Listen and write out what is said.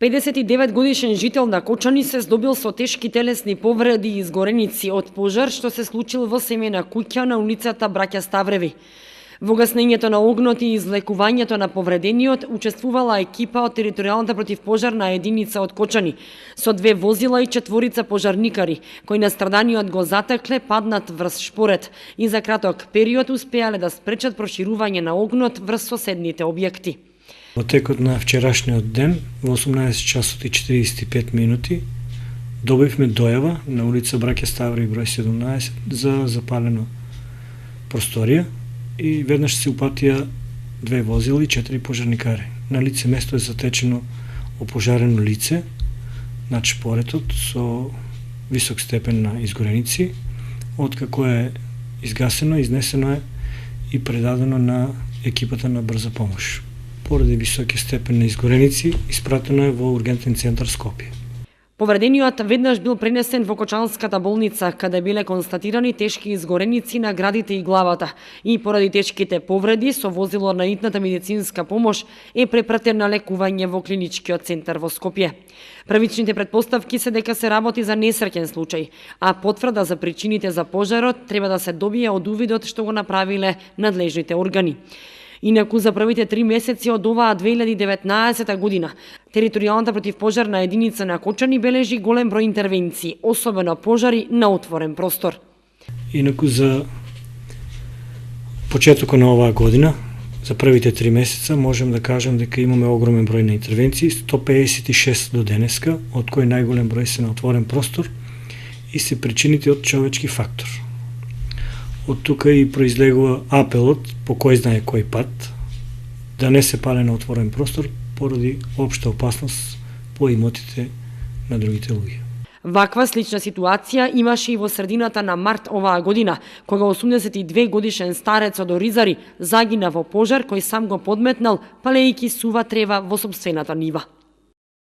59-годишен жител на Кочани се здобил со тешки телесни повреди и изгореници од пожар што се случил во семејна куќа на улицата Браќа Ставреви. Во гаснењето на огнот и излекувањето на повредениот учествувала екипа од територијалната противпожарна единица од Кочани со 2 возила и 4 пожарникари, кои настраданиот го затекле, паднат врз шпоред и за краток период успеале да спречат проширување на огнот врз соседните објекти. Во текот на вчерашниот ден, во 18 часот и 45 минути, добивме дојава на улица Браќа Ставри број 17 за запалена просторија и веднаш се упатија 2 возила и 4 пожарникари. На лице место е затечено опожарено лице над шпоретот со висок степен на изгореници, откако е изгасено, изнесено е и предадено на екипата на брза помош. Поради високи степен на изгореници, испратено е во ургентен центар Скопје. Повредениот веднаш бил пренесен во Кочанската болница, каде биле констатирани тешки изгореници на градите и главата и поради тешките повреди со возило на итната медицинска помош е препратен на лекување во клиничкиот центар во Скопје. Првичните претпоставки се дека се работи за несреќен случај, а потврда за причините за пожарот треба да се добие од увидот што го направиле надлежните органи. Инаку за првите 3 месеци од оваа 2019 година, територијалната противпожарна единица на Кочани бележи голем број интервенции, особено пожари на отворен простор. Инаку за почетокот на оваа година, за првите 3 месеца, можем да кажем дека имаме огромен број на интервенции, 156 до денеска, од кои најголем број се на отворен простор и се причините од човечки фактор. Од тука и произлегува апелот по кој знае кој пат да не се пале на отворен простор поради општа опасност по имотите на другите луѓе. Ваква слична ситуација имаше и во средината на март оваа година, кога 82 годишен старец од Оризари загина во пожар кој сам го подметнал палејќи сува трева во сопствената нива.